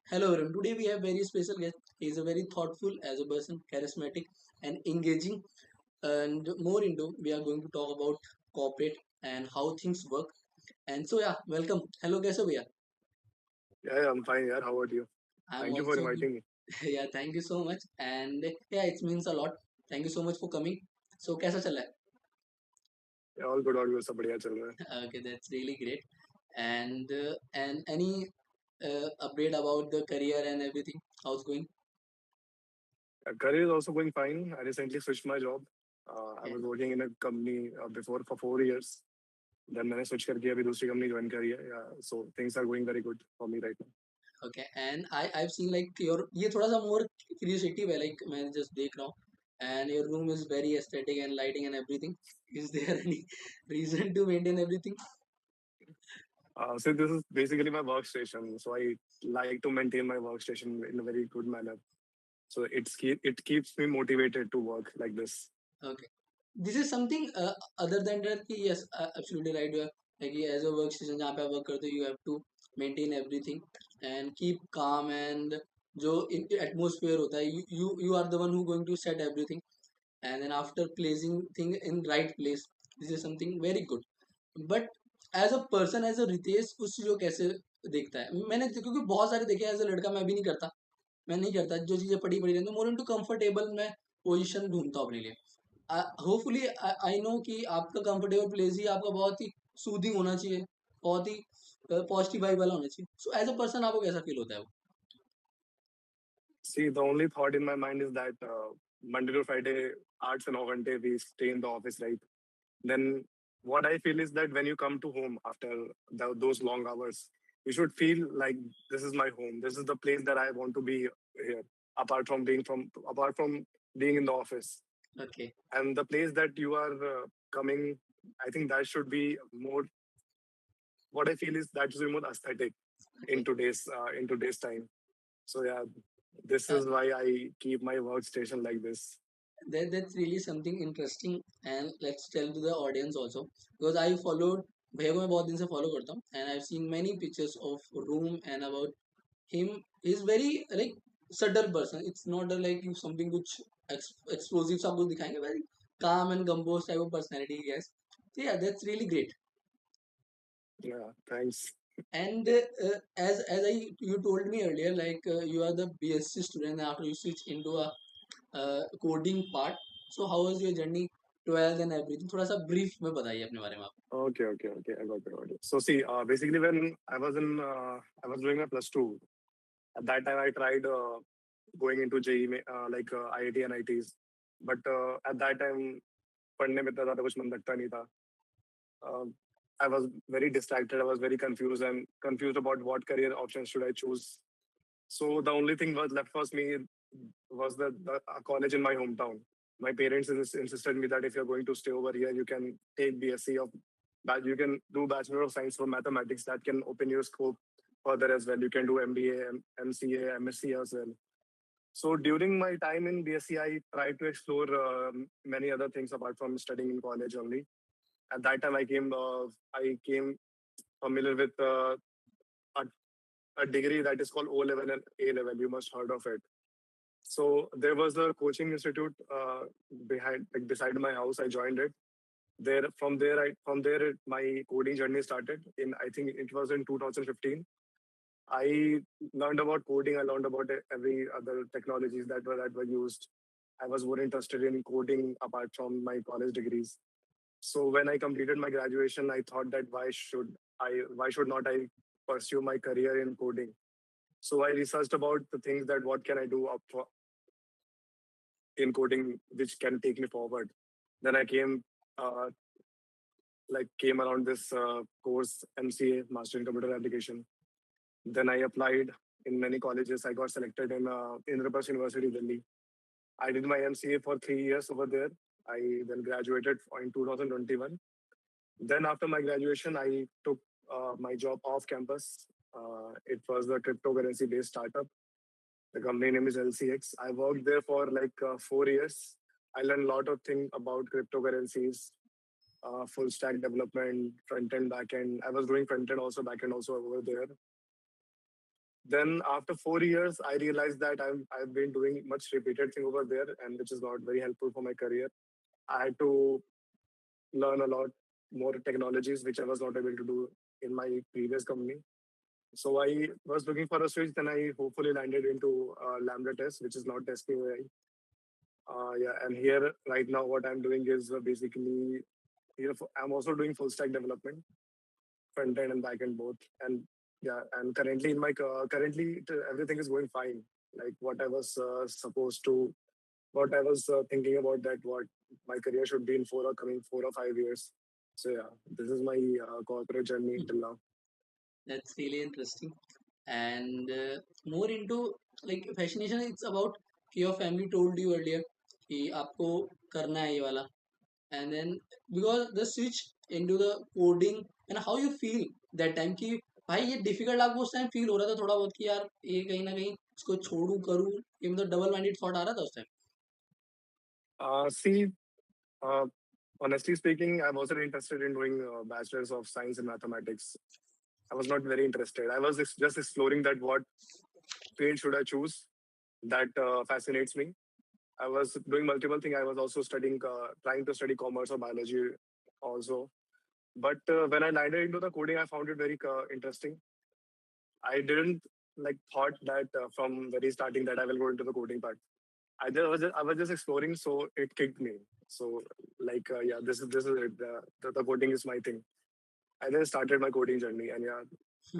Hello everyone. Today we have very special guest. He is a very thoughtful as a person, charismatic and engaging. And more into, we are going to talk about corporate and how things work. And so yeah, welcome. Hello, kaise ho bhaiya? Yeah, I'm fine. Yeah, how about you? I'm Thank you for also good. inviting me. Yeah, thank you so much. And yeah, it means a lot. Thank you so much for coming. So kaisa chal raha Yeah, all good. सब बढ़िया चल रहा है. hai? Okay, that's really great. And any update about the career and everything? How's going? Career is also going fine. I recently switched my job. I Okay. was working in a company before for 4 years. Then मैंने switch करके अभी दूसरी company join करी है. Yeah, so things are going very good for me right now. Okay, and I've seen like your ये थोड़ा सा more creative है, like मैं just देख रहा हूँ, and your room is very aesthetic and lighting and everything. Is there any reason to maintain everything? So this is basically my workstation. So I like to maintain my workstation in a very good manner. So it keeps me motivated to work like this. Okay, this is something other than that कि yes, absolutely right. You are like as a workstation जहाँ पे आप work करते हो, you have to maintain everything and keep calm and जो atmosphere होता है, you are the one who going to set everything, and then after placing thing in right place, this is something very good. But as a person as a Ritesh उस चीज़ को कैसे देखता है? मैंने क्योंकि बहुत सारे देखे एज अ लड़का, मैं भी नहीं करता, मैं नहीं करता जो चीज़ें पड़ी पड़ी रहती, मोर इनटू कंफर्टेबल मैं पोजीशन ढूंढता हूँ अपने लिए। होपफुली आई नो कि आपका कंफर्टेबल प्लेस ही आपका बहुत ही सूदिंग होना चाहिए, बहुत ही पॉजिटिव वाइब वाला होना चाहिए। सो एज अ पर्सन आपको कैसा फील होता है वो? See, the only thought in my mind is that Monday to Friday, 8 से 9 घंटे we stay in the office, right? Then what I feel is that when you come to home after those long hours, you should feel like this is my home. This is the place that I want to be here. Apart from being in the office, Okay. and the place that you are coming, I think that should be more. What I feel is that should be more aesthetic Okay. in today's time. So yeah, this uh, is why I keep my workstation like this. that's really something interesting, and let's tell to the audience also, because I followed भैया को मैं बहुत दिन से follow करता हूँ, and I've seen many pictures of room and about him. He's very like subtle person. It's not a, like you something कुछ explosive सा कुछ दिखाएंगे, very calm and composed type of personality he has. So yeah, that's really great. Yeah, thanks. And as I you told me earlier, like you are the BSc student after you switch into a coding part. So how was your journey, 12th and everything? थोड़ा सा brief में बताइए अपने बारे में आप. Okay. I got it. So see, basically when I was doing my plus two. At that time, I tried going into JEE, like IIT and ITs. But at that time, पढ़ने में इतना ज़्यादा कुछ मन लगता नहीं था. Uh, I was very distracted. I was very confused about what career options should I choose. So the only thing was left for me was the a college in my hometown. My parents insisted me that if you're going to stay over here, you can take BSc of you can do Bachelor of Science for Mathematics. That can open your scope further as well. You can do MBA, MCA, MSc as well. So during my time in BSc, I tried to explore many other things apart from studying in college only. At that time, I came familiar with a, a degree that is called O level and A level. You must heard of it. So there was a coaching institute beside my house. I joined it. My coding journey started. In I think it was in 2015. I learned about coding. I learned about every other technologies that were used. I was more interested in coding apart from my college degrees. So when I completed my graduation, I thought that why should not I pursue my career in coding? So I researched about the things that what can I do in coding which can take me forward. Then I uh, came around this course MCA, Master in Computer Application. Then I applied in many colleges. I got selected in Indraprasth University, Delhi. I did my MCA for 3 years over there. I then graduated in 2021. Then after my graduation, I took my job off campus. It was a cryptocurrency based startup. The company name is LCX. I worked there for 4 years. I learned a lot of things about cryptocurrencies, full stack development, front end, back end. I was doing front end also, back end also over there. Then after 4 years, I realized that I've been doing much repeated thing over there, and which is not very helpful for my career. I had to learn a lot more technologies which I was not able to do in my previous company. So I was looking for a switch. Then I hopefully landed into Lambda test, which is not testing AI. Yeah, and here right now, what I'm doing is basically here I'm also doing full stack development, front end and back end both. And yeah, and currently in my everything is going fine. Like what I was supposed to, what I was thinking about that what my career should be in 4 or 5 years. So yeah, this is my corporate journey till now. That's really interesting. And more into like fascination, it's about your family told you earlier कि आपको करना है ये वाला, and then because the switch into the coding, and how you feel that time कि भाई ये difficult आपको उस टाइम फील हो रहा था थोड़ा बहुत कि यार ये कहीं ना कहीं इसको छोड़ू करूँ, ये मतलब डबल माइंडेड थॉट आ रहा था उस time? See, uh, honestly speaking, I wasn't interested in doing bachelor's of science in mathematics. I was not very interested. I was just exploring that what field should I choose that fascinates me. I was doing multiple things. I was also studying, trying to study commerce or biology also. But when I landed into the coding, I found it very interesting. I didn't like thought that from very starting that I will go into the coding part. I was just exploring, so it kicked me. So like yeah, this is it. The coding is my thing. I then started my coding journey, and yeah,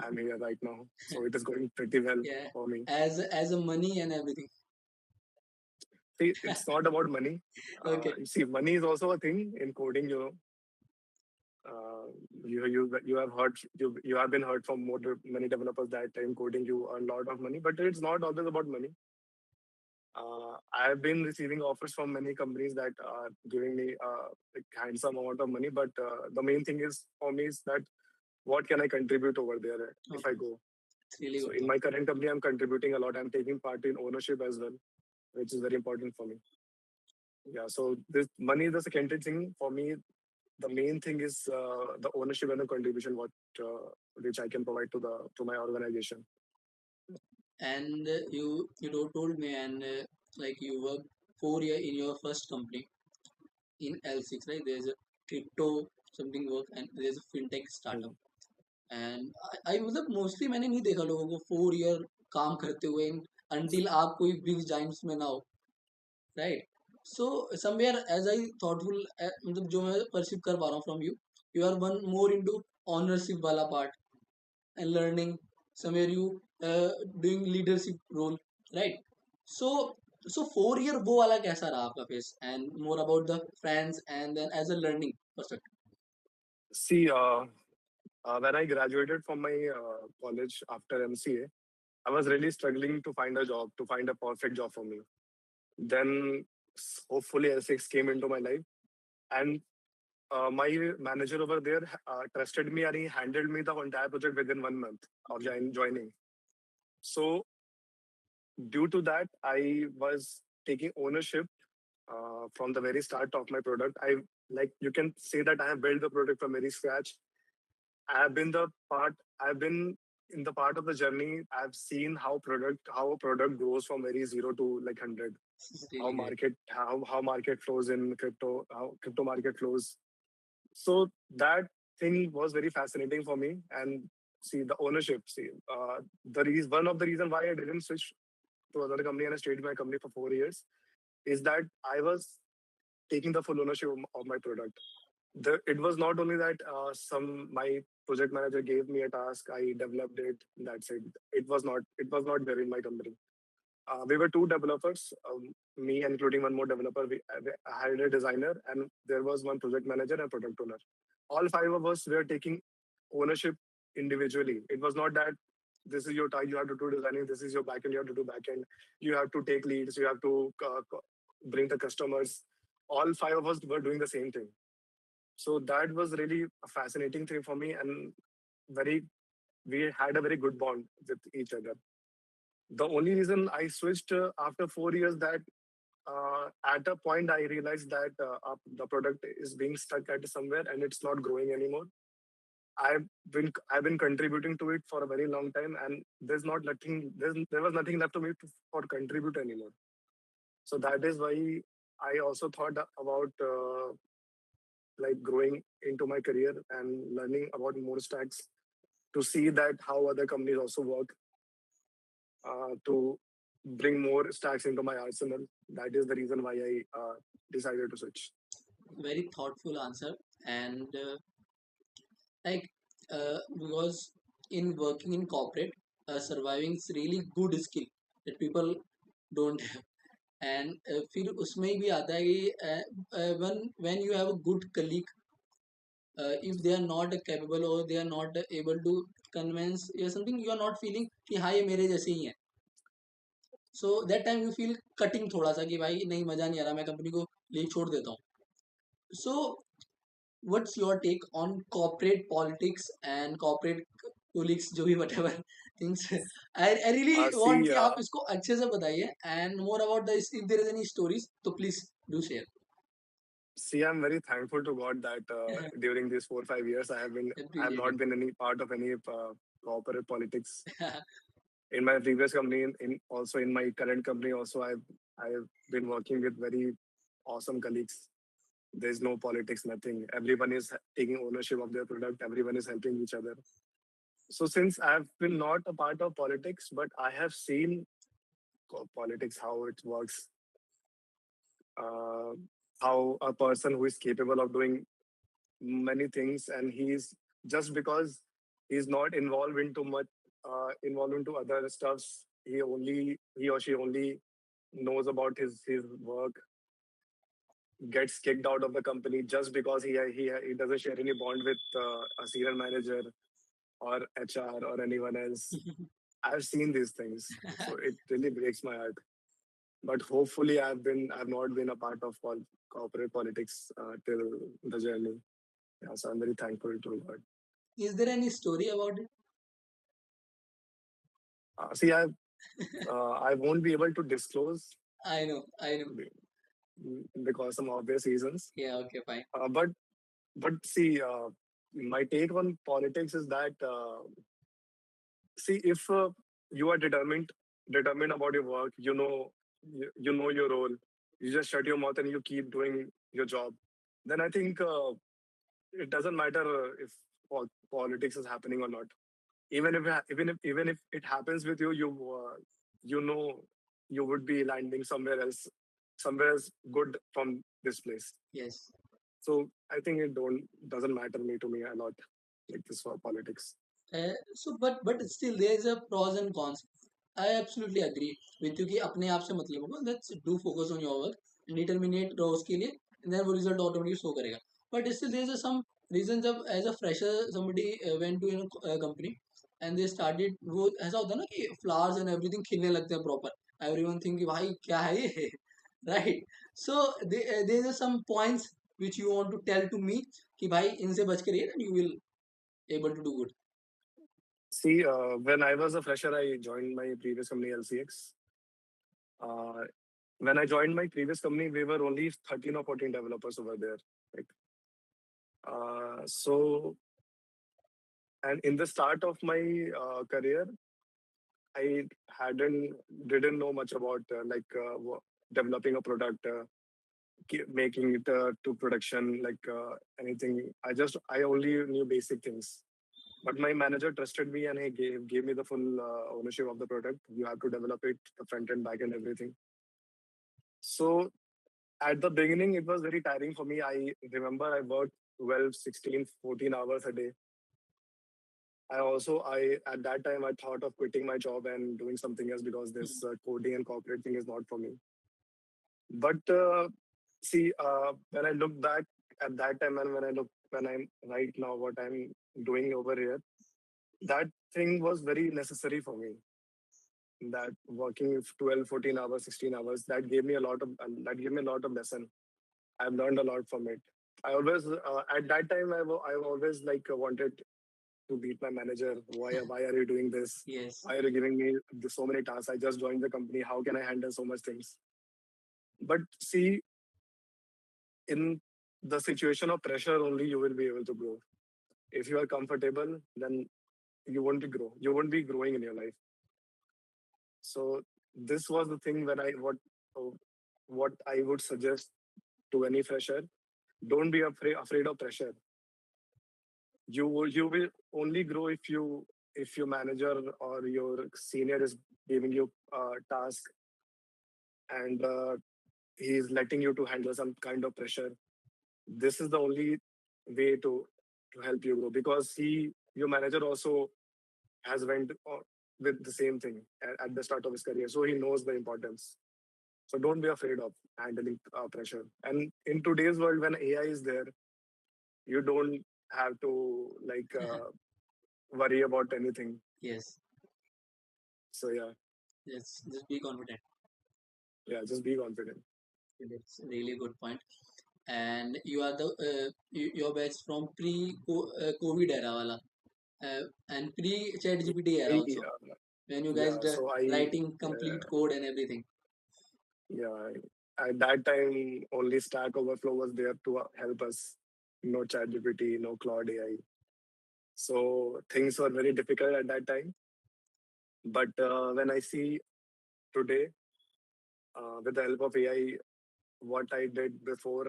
I'm here right now. So it is going pretty well Yeah, for me. as a money and everything. See, it's not about money. Okay. You see, money is also a thing in coding. Uh, you have heard you have been heard from many developers that in coding you earn a lot of money, but it's not always about money. I have been receiving offers from many companies that are giving me like handsome amount of money, but the main thing is for me is that what can I contribute over there if I Okay, go. it's really So good in thought. my current company, I'm contributing a lot. I'm taking part in ownership as well, which is very important for me. Yeah. So this money is the secondary thing for me. The main thing is the ownership and the contribution what which I can provide to my organization. And you told me, and like you worked 4 year in your first company in L6, right? There's a crypto something work, and there's a fintech startup. Mhm. And I मतलब mostly मैंने नहीं देखा लोगों को 4 year काम करते हुए until आप कोई बिग जाइंट्स में ना हो, right? So somewhere as I thoughtful, मतलब जो मैं परसीव कर पा रहा हूँ from you, you are one more into ownership वाला part and learning, somewhere you doing leadership role, right? So 4 year वो वाला कैसा रहा आपका face, and more about the friends and then as a learning perspective? See, when I graduated from my college after MCA, I was really struggling to find a job, to find a perfect job for me. Then hopefully L6 came into my life, and my manager over there trusted me, and he handled me the entire project within 1 month of joining. So due to that, I was taking ownership from the very start of my product. I like you can say that I have built the product from very scratch. I have been the part. I've been in the part of the journey. I've seen how a product grows from very zero to like 100. This is really great. How market flows in crypto. How crypto market flows. So that thing was very fascinating for me. And see the ownership. See the reason one of the reason why I didn't switch to another company and I stayed in my company for 4 years is that I was taking the full ownership of my product. It was not only that some my project manager gave me a task, I developed it. That's it. It was not there in my company. We were two developers, me including one more developer. We hired a designer, and there was one project manager and product owner. All five of us were taking ownership individually. It was not that this is your time, you have to do designing, this is your backend, you have to do backend, you have to take leads, you have to bring the customers. All five of us were doing the same thing. So that was really a fascinating thing for me, and very we had a very good bond with each other. The only reason I switched after 4 years that at a point I realized that the product is being stuck at somewhere and it's not growing anymore. I've been contributing to it for a very long time, and there was nothing left to me for contribute anymore. So that is why I also thought about like growing into my career and learning about more stacks to see that how other companies also work to bring more stacks into my arsenal. That is the reason why I decided to switch. Very thoughtful answer. And like because in working in corporate, surviving is really good skill that people don't have. And फिर उसमें भी आता है कि when you have a good colleague, if they are not capable or they are not able to convince or something, you are not feeling कि हाँ ये मेरे जैसे ही है. So that time you feel cutting थोड़ा सा कि भाई नहीं मजा नहीं आ रहा, मैं कंपनी को लीव छोड़ देता हूँ. So what's your take on corporate politics and corporate colleagues, जो भी whatever things. I really want See, कि आप इसको अच्छे से बताइए, and more about this, if there is any stories तो please do share. I'm very thankful to God that during these 4 or 5 years, I have Appreciate not it. been any part of any corporate politics. In my previous company, also in my current company, also I've been working with very awesome colleagues. There's no politics, nothing. Everyone is taking ownership of their product. Everyone is helping each other. So since I've been not a part of politics, but I have seen politics, how it works, uh, how a person who is capable of doing many things, and he's just because he's not involved into other stuffs. He or she only knows about his work, gets kicked out of the company just because he doesn't share any bond with a senior manager or HR or anyone else. I've seen these things, so it really breaks my heart. But hopefully, I've not been a part of corporate politics till the journey. Yeah, so I'm very thankful to God. Is there any story about it? See, I won't be able to disclose I know. because some obvious reasons. Yeah, okay, fine. But see, my take on politics is that see if you are determined about your work, you know your role, you just shut your mouth and you keep doing your job. Then I think it doesn't matter if politics is happening or not. Even if it happens with you, you know you would be landing somewhere else good from this place. Yes. So I think it don't doesn't matter me to me a lot like this for politics. But still there is a pros and cons. I absolutely agree with you कि अपने आप से मतलब होगा. Let's do focus on your work and determinate रहो उसके लिए, and then वो result automatically show करेगा. But still there is some reason जब as a fresher somebody went to a company and they started, वो ऐसा होता है ना कि flowers and everything खिलने लगते हैं proper. Everyone think कि भाई क्या है ये. Right. So there are some points which you want to tell to me कि भाई इनसे बच के रहिए and you will able to do good. See, when I was a fresher, I joined my previous company LCX. Uh, when I joined my previous company, we were only 13 or 14 developers over there. Right? So, and in the start of my career, I hadn't didn't know much about developing a product, making it to production, anything. I only knew basic things. But my manager trusted me and he gave me the full ownership of the product. You have to develop it, the front end, back end, everything. So at the beginning, it was very tiring for me. I remember I worked 12, 16, 14 hours a day. I at that time I thought of quitting my job and doing something else because this coding and corporate thing is not for me. But see, when I look back at that time and when I'm right now what I'm doing over here, that thing was very necessary for me. That working 12, 14 hours, 16 hours, that gave me a lot of lesson. I've learned a lot from it. I always at that time I always wanted to beat my manager. Why are you doing this? Yes. Why are you giving me so many tasks? I just joined the company. How can I handle so much things? But see, in the situation of pressure only you will be able to grow. If you are comfortable, then you won't be growing in your life. So this was the thing when I uh, what I would suggest to any fresher. Don't be afraid of pressure. You will only grow if your manager or your senior is giving you a task, and he is letting you to handle some kind of pressure. This is the only way to help you grow, because your manager also has went with the same thing at the start of his career, so he knows the importance. So don't be afraid of handling pressure. And in today's world, when AI is there, you don't have to worry about anything. Yes, So yeah, yes, just be confident. yeah, just be confident. That's a really good point. And you are the your batch from pre COVID era wala, and pre Chat GPT era also, Yeah, when you guys yeah. So writing complete code and everything. yeah, at that time only Stack Overflow was there to help us. No ChatGPT, no Claude AI. So things were very difficult at that time. But when I see today, with the help of AI, what I did before,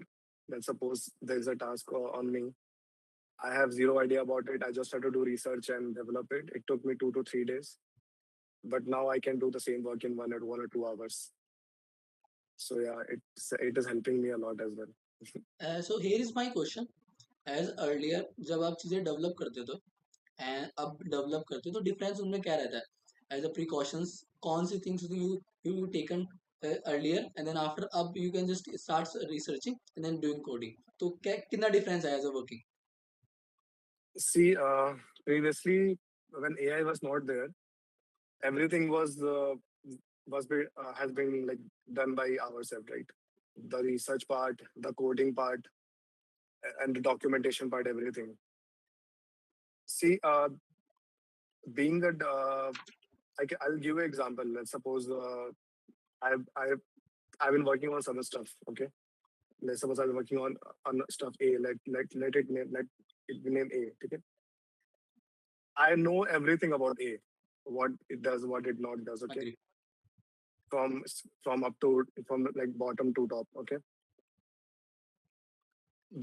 let's suppose there is a task on me, I have zero idea about it. I just had to do research and develop it. It took me 2 to 3 days, but now I can do the same work in 1 or 2 hours. So yeah, it is helping me a lot as well. So here is my question. As earlier जब आप चीजें develop करते थे and अब develop करते हो तो difference उनमें क्या रहता है एज अ प्रिकॉशंस कौन सी things you you taken earlier and then after अब you can just start researching and then doing coding तो क्या कितना डिफरेंस है as a working See, previously when AI was not there, everything has been like done by ourselves, right? The research part, the coding part, and the documentation part, everything. See, being a I'll give you an example. Let's suppose I've I've been working on some stuff. Okay, let's suppose I'm working on stuff A. Let it be name A. Okay, I know everything about A, what it does, what it not does. Okay, agree from up to from like bottom to top. Okay,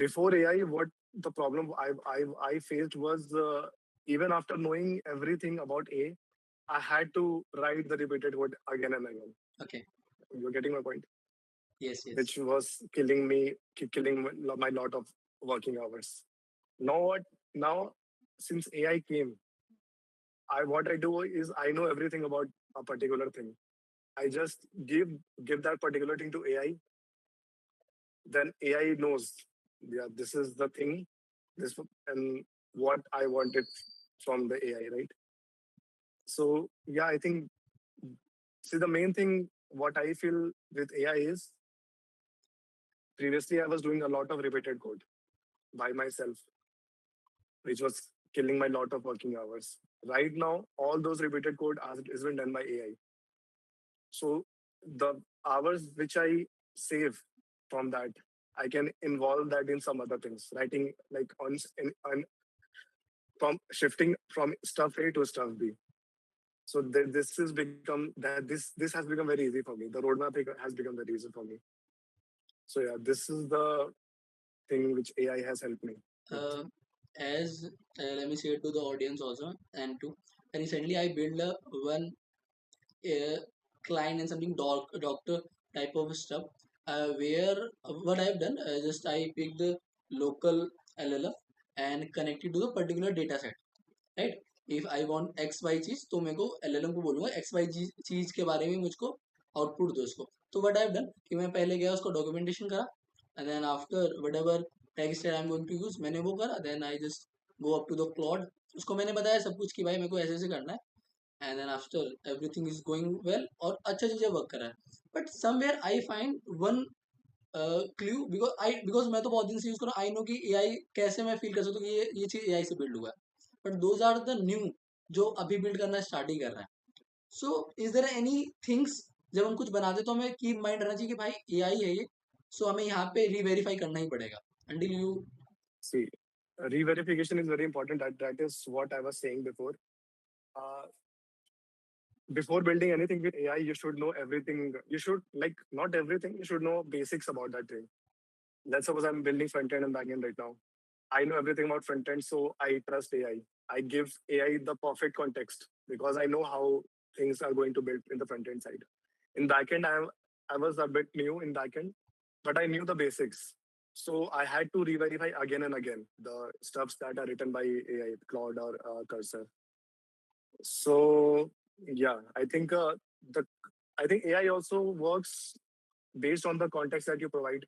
before AI, what the problem I faced was, even after knowing everything about A, I had to write the repeated code again and again. Okay You're getting my point, yes yes which was killing me, killing my lot of working hours. Now what? Now since AI came, I what I do is I know everything about a particular thing. I just give that particular thing to AI, then AI knows, yeah, this is the thing, this and what I wanted from the AI, right? So yeah, I think, see, the main thing what I feel with AI is, previously I was doing a lot of repeated code by myself, which was killing my lot of working hours. Right now, all those repeated code has been done by AI. So the hours which I save from that, I can involve that in some other things, writing like on from shifting from stuff A to stuff B. So this has become this has become very easy for me. The roadmap has become very easy for me. So yeah, this is the thing which AI has helped me with. uh, as let me say it to the audience also and to recently I built a one uh, client and something doctor type of stuff where what I've done just I picked the local LLM and connected to the particular data set, right if I want X Y चीज तो मेरे को LLM को बोलूंगा x Y चीज के बारे में मुझको आउटपुट दो उसको तो व्हाट आई हैव डन कि मैं पहले गया उसको डॉक्यूमेंटेशन करा and then after whatever text I am going to use मैंने वो करा then I just go up to the Claude उसको मैंने बताया सब कुछ कि भाई मेरे को ऐसे ऐसे करना है and then after everything is going well और अच्छा चीजें वर्क कर रहा है but somewhere I find one clue because मैं तो बहुत दिन से यूज कर रहा हूँ आई नो कि एआई कैसे मैं फील कर सकता हूँ कि ये चीज एआई से बिल्ड हुआ है but those are the new जो अभी बिल्ड करना स्टार्ट ही कर रहा है so is there any things जब हम कुछ बनाते तो हमें कीप माइंड रहना चाहिए कि भाई एआई है ये सो हमें यहाँ पे रीवेरीफाई करना ही पड़ेगा until you See, Re-verification is very important. That is what I was saying before. Uh, Before building anything with AI, you should know everything. You should like not everything. You should know basics about that thing. Let's suppose I'm building front end and back end right now. I know everything about front end, so I trust AI. I give AI the perfect context because I know how things are going to build in the front end side. In back end, I was a bit new in back end, but I knew the basics. So I had to re-verify again and again the stuffs that are written by AI, Claude or Cursor. So yeah, the I think AI also works based on the context that you provide.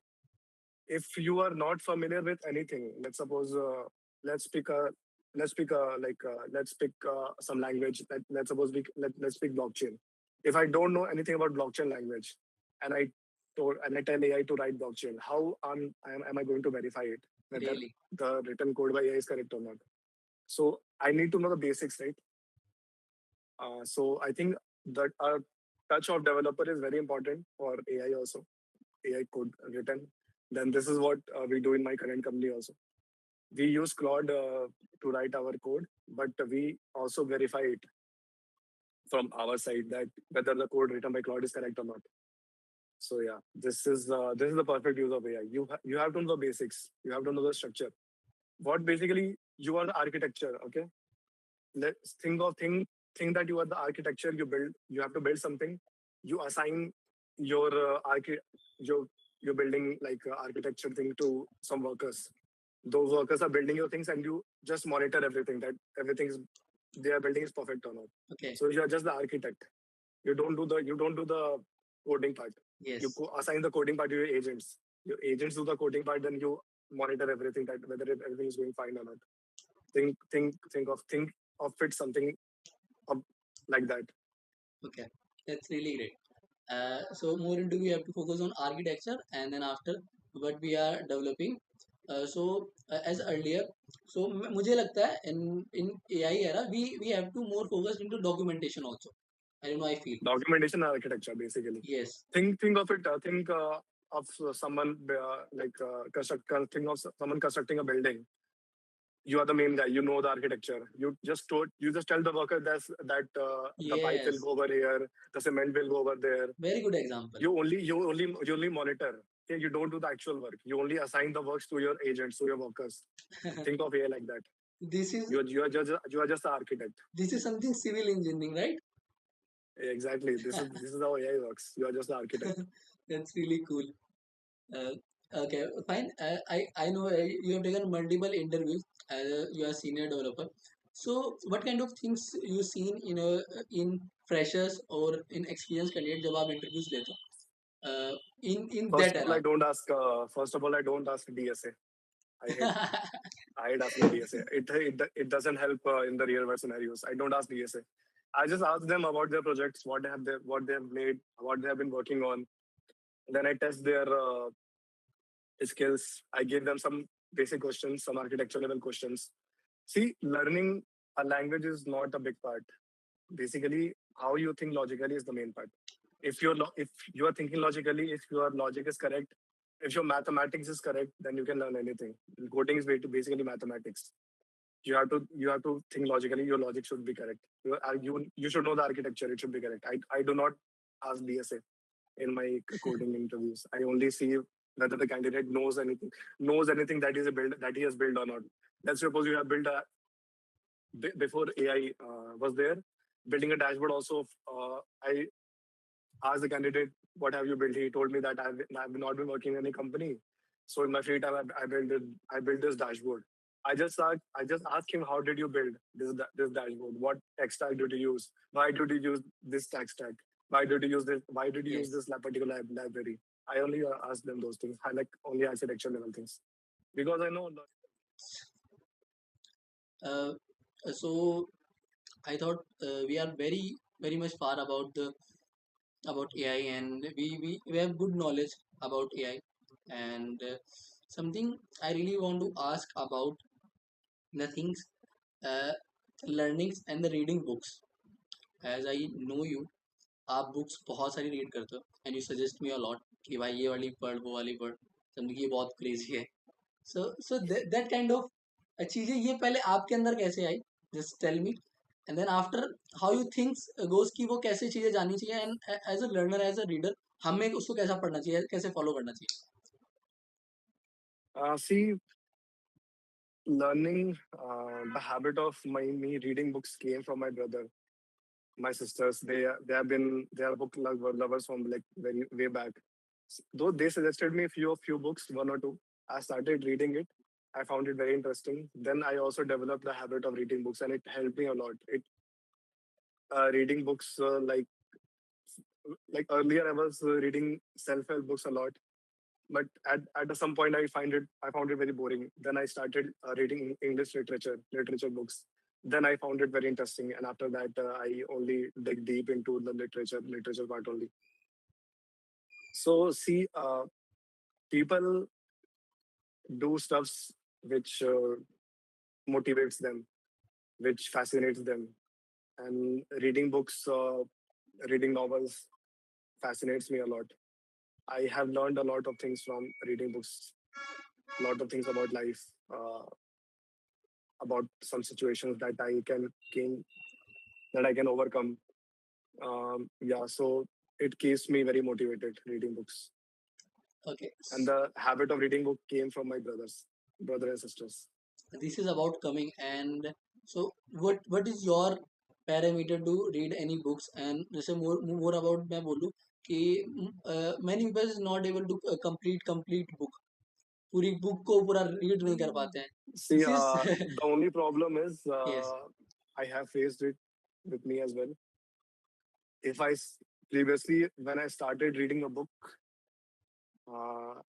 If you are not familiar with anything, let's suppose let's pick a let's pick some language. Let's suppose let's pick blockchain. If I don't know anything about blockchain language, and I tell AI to write blockchain, how am I going to verify it whether Really? the written code by AI is correct or not? So I need to know the basics, right? So I think that a touch of developer is very important for AI also. AI code written. Then this is what we do in my current company also. We use Claude to write our code, but we also verify it from our side that whether the code written by Claude is correct or not. So yeah, this is the perfect use of AI. You have to know the basics. You have to know the structure. What basically you are the architecture. Okay, let's think that you are the architecture. You have to build something. You assign your your you're building like architecture thing to some workers. Those workers are building your things, and you just monitor everything that everything is they are building is perfect or not. Okay. So you are just the architect. You don't do the coding part. You Yes. assign the coding part to your agents. Your agents do the coding part, then you monitor everything that whether everything is going fine or not. Think of it something up like that. Okay. That's really great. So more into we have to focus on architecture, and then after what we are developing. As earlier, so मुझे लगता है in AI era we have to more focus into documentation also. I don't know. I feel. Documentation and architecture, basically. Yes. Think of it. Think of someone think of someone constructing a building. You are the main guy. You know the architecture. You just tell the worker that the pipe will Yes. go over here, the cement will go over there. Very good example. You only monitor. Okay? You don't do the actual work. You only assign the works to your agents, to your workers. Think of AI like that. This is You are just the architect. this is something civil engineering, right? Exactly. This is how AI works. You are just the architect. That's really cool. Uh, okay, fine. I know you have taken multiple interviews as you are senior developer. So, what kind of things you seen in freshers or in experienced candidate जब आप interviews लेते हो? In First that of all, I era. don't ask. First of all, I don't ask DSA. I hate asking DSA. It doesn't help in the real world scenarios. I don't ask DSA. I just ask them about their projects, what they have made, what they have been working on. Then I test their skills. I give them some basic questions, some architecture level questions. See, learning a language is not a big part. Basically, how you think logically is the main part. If you are thinking logically, if your logic is correct, if your mathematics is correct, then you can learn anything. Coding is basically mathematics. You have to think logically. Your logic should be correct. You should know the architecture. It should be correct. I do not ask DSA in my coding interviews. I only see whether the candidate knows anything that is a build that he has built or not. Let's suppose you have built a before AI was there, building a dashboard. Also, I asked the candidate, "What have you built?" He told me that I've not been working in any company. So in my free time, I built this dashboard. I just asked him, "How did you build this dashboard? What tech stack did you use? Why did you use this tech stack? Why did you use this? Why did you use Yes. this particular library?" I only asked them those things. I like only architecture level things because I know. Uh, so I thought we are very much far about AI, and we have good knowledge about AI. And something I really want to ask about the things, uh, learnings and the reading books. As I know you, आप books बहुत सारी read करते हो and you suggest me a lot कि भाई ये वाली पढ़ वो वाली पढ़, समझ कि ये बहुत क्रेजी है. So that kind of चीजें ये पहले आपके अंदर कैसे आई, just tell me, and then after how you thinks goes कि वो कैसे चीजें जाननी चाहिए, एंड as a learner as a reader हमें उसको कैसा पढ़ना चाहिए, कैसे फॉलो करना चाहिए. See, learning the habit of me reading books came from my brother, my sisters. They have been they are lovers from like very way back. Though they suggested me few books, one or two, I started reading it. I found it very interesting. Then I also developed the habit of reading books, and it helped me a lot. It reading books like earlier I was reading self help books a lot, but at some point I found it very boring. Then I started reading English literature books. Then I found it very interesting, and after that I only dig deep into the literature part only. So see, people do stuffs which motivates them, which fascinates them, and reading books, reading novels fascinates me a lot. I have learned a lot of things from reading books, a lot of things about life, about some situations that I can overcome. Yeah, so it keeps me very motivated reading books. Okay, And the habit of reading book came from my brother and sisters. this is about coming, and so what is your parameter to read any books, and जैसे more about मैं बोलूँ कि many people is not able to complete book, पूरी book को पूरा read नहीं कर पाते हैं. See, this is the only problem is yes. I have faced it with me as well. If previously when I started reading a book,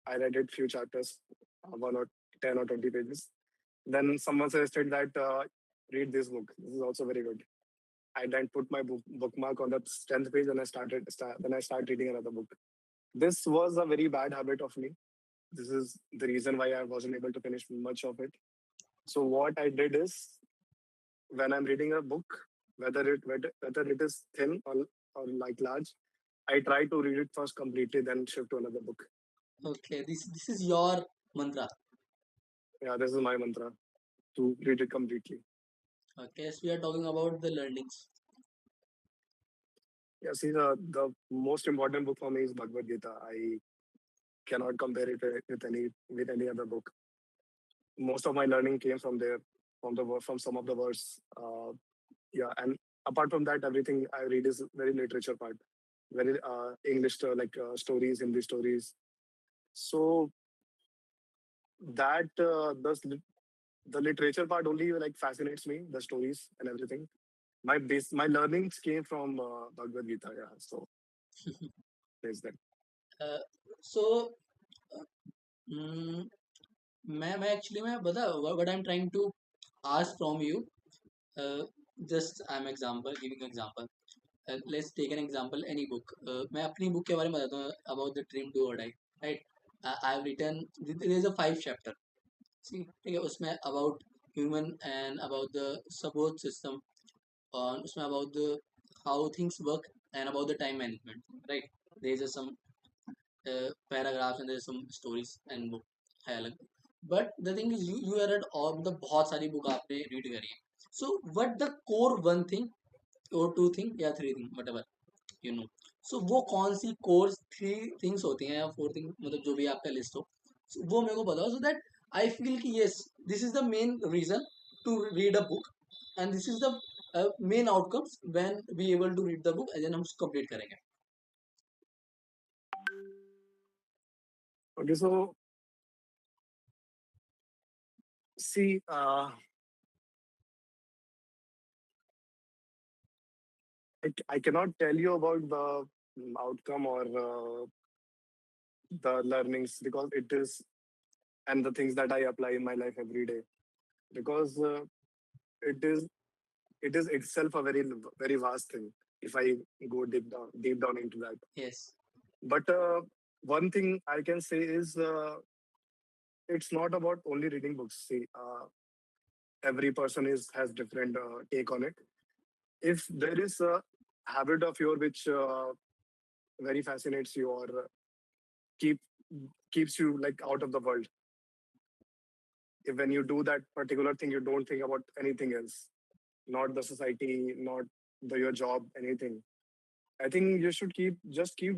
I read it few chapters, 1 or 10 or 20 pages. Then someone suggested that read this book. This is also very good. I then put my bookmark on the 10th page, and then I started reading another book. This was a very bad habit of me. This is the reason why I wasn't able to finish much of it. So what I did is, when I'm reading a book, whether it is thin or like large, I try to read it first completely, then shift to another book. Okay, this is your mantra. Yeah, this is my mantra, to read it completely. Okay, so we are talking about the learnings. Yeah, see, the most important book for me is Bhagavad Gita. I cannot compare it with any other book. Most of my learning came from there, from some of the words. Yeah, and apart from that, everything I read is very literature part, very English like stories, Hindi stories. So that the literature part only like fascinates me, the stories and everything. My learnings came from Bhagavad Gita. Yeah, so there's that. uh, so mm, मैं actually मैं बता what I am trying to ask from you. Just I am example giving example. Let's take an example any book. मैं अपनी book के बारे में बताता हूँ अबाउट द ड्रीम डू और die. Right, I have written there is a 5 chapter. ठीक है, उसमें about human and about the support system, और उसमें about the how things work and about the time management. Right, there is some paragraphs and there some stories and book है अलग. But the thing is you are at और मतलब बहुत सारी book आपने read करी है. So what the core one thing और टू थिंग या three thing whatever you know, so वो कौन सी कोर थ्री थिंग्स होती हैं या फोर थिंग, मतलब जो भी आपका लिस्ट हो, so, वो मेरे को बताओ, सो दैट आई फील कि yes this is the main reason to read a book, and this is the main outcomes when we able to read the book and then हम उसको complete करेंगे. Okay, so see, I cannot tell you about the outcome or the learnings, because it is, and the things that I apply in my life every day, because it is it is itself a very vast thing if I go deep down into that. Yes. But one thing I can say is it's not about only reading books. See, every person is has different take on it. If there is a habit of yours which very fascinates you, or keep keeps you like out of the world, If when you do that particular thing, you don't think about anything else, not the society, not your job, anything. I think you should keep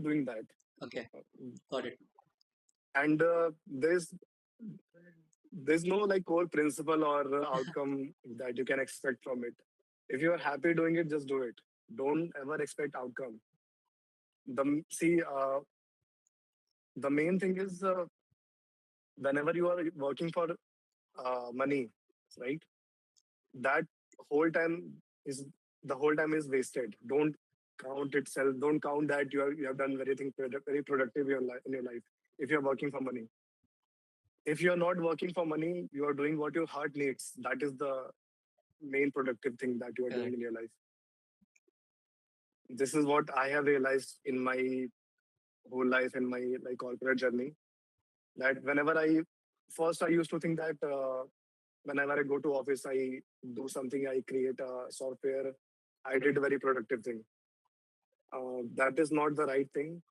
doing that. Okay, got it. And there's no like core principle or outcome that you can expect from it. If you are happy doing it, just do it. Don't ever expect outcome. The main thing is whenever you are working for money, right? That whole time is the whole time is wasted. Don't count itself. Don't count that you have done very productive in your life. If you're working for money, if you're not working for money, you are doing what your heart needs. That is the main productive thing that you are doing Correct. in your life. This is what I have realized in my whole life, in my like corporate journey. That whenever I used to think that whenever I go to office, I do something, I create a software, I did a very productive thing. That is not the right thing.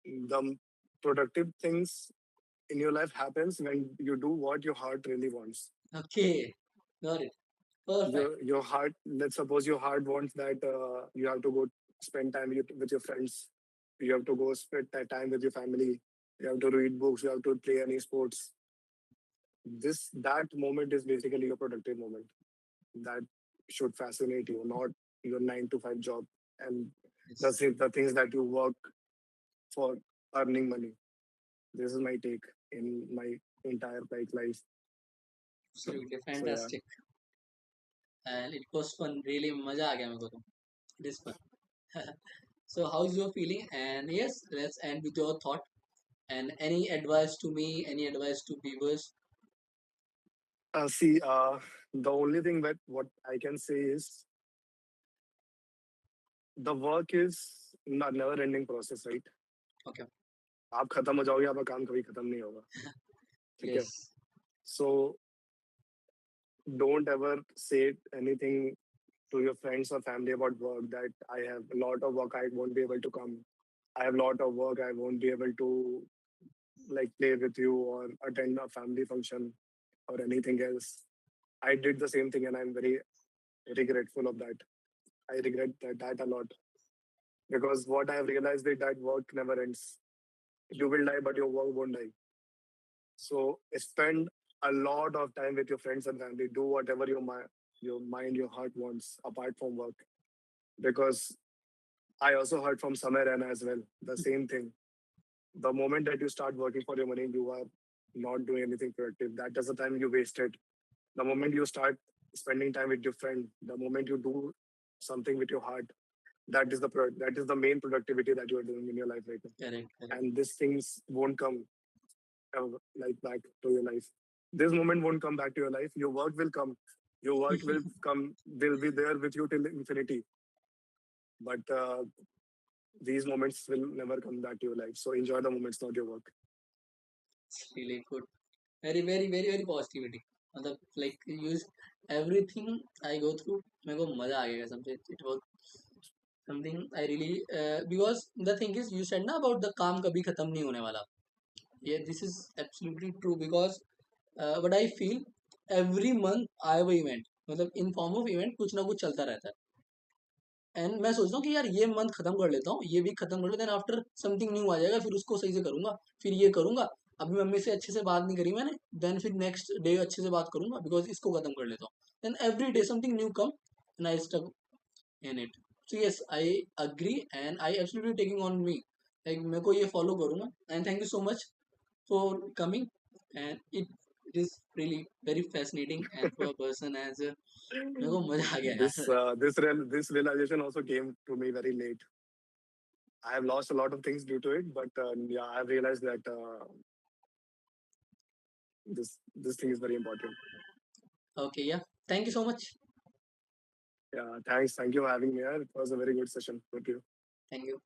The productive things in your life happens when you do what your heart really wants. Okay, got it. Perfect. Your heart, let's suppose your heart wants that you have to go spend time with your friends, you have to go spend that time with your family, you have to read books, you have to play any sports. That moment is basically your productive moment. That should fascinate you, not your 9 to 5 job and Yes, the things that you work for earning money. This is my take in my entire like life. absolutely So yeah. fantastic. And it was fun. Really मजा आ गया मेरे को तो. It is fun. So how's your feeling? And yes, let's end with your thought. And any advice to me? Any advice to viewers? See, the only thing that what I can say is the work is a never ending process, right? Okay. आप खत्म हो जाओगे आपका काम कभी खत्म नहीं होगा. ठीक है. Yes. So don't ever say anything to your friends or family about work that I have a lot of work, I won't be able to come. I have a lot of work, I won't be able to like play with you or attend a family function or anything else. I did the same thing and I'm very grateful of that. I regret that a lot because what I have realized is that work never ends. You will die, but your work won't die. So spend a lot of time with your friends and family. Do whatever your mind, your heart wants apart from work. Because I also heard from Samir and as well the same thing. The moment that you start working for your money, you are not doing anything productive. That is the time you wasted. The moment you start spending time with your friend, the moment you do something with your heart, that is the main productivity that you are doing in your life right now. Correct. Correct. And these things won't come like back to your life. This moment won't come back to your life. Your work will come. Your work will be there with you till infinity. But these moments will never come back to your life. So enjoy the moments, not your work. It's really good. Very, very, very, very positivity. मतलब like use everything I go through. मेरे को मजा आ गया कसम से. It was something I really because the thing is you said ना about the काम कभी खत्म नहीं होने वाला. Yeah, this is absolutely true because what I feel every month I have a event. मतलब in form of event कुछ ना कुछ चलता रहता है. एंड मैं सोच रहा हूँ कि यार ये मंथ खत्म कर लेता हूँ, ये वीक खत्म कर लेता हूँ, आफ्टर समथिंग न्यू आ जाएगा, फिर उसको सही से करूंगा, फिर ये करूंगा. अभी मम्मी से अच्छे से बात नहीं करी मैंने, देन फिर नेक्स्ट डे अच्छे से बात करूंगा बिकॉज इसको खत्म कर लेता हूँ. Then every day something new come and I stuck in it. So yes I agree and I absolutely taking on me. Like मैं को ये फॉलो करूंगा. And thank you so much for coming. And it is really very fascinating and for a person as मेरे को मजा आ गया यार. This realization also came to me very late. I have lost a lot of things due to it, but yeah, I have realized that this thing is very important. Okay, yeah, thank you so much. Yeah, thanks. Thank you for having me here. It was a very good session with you. Thank you.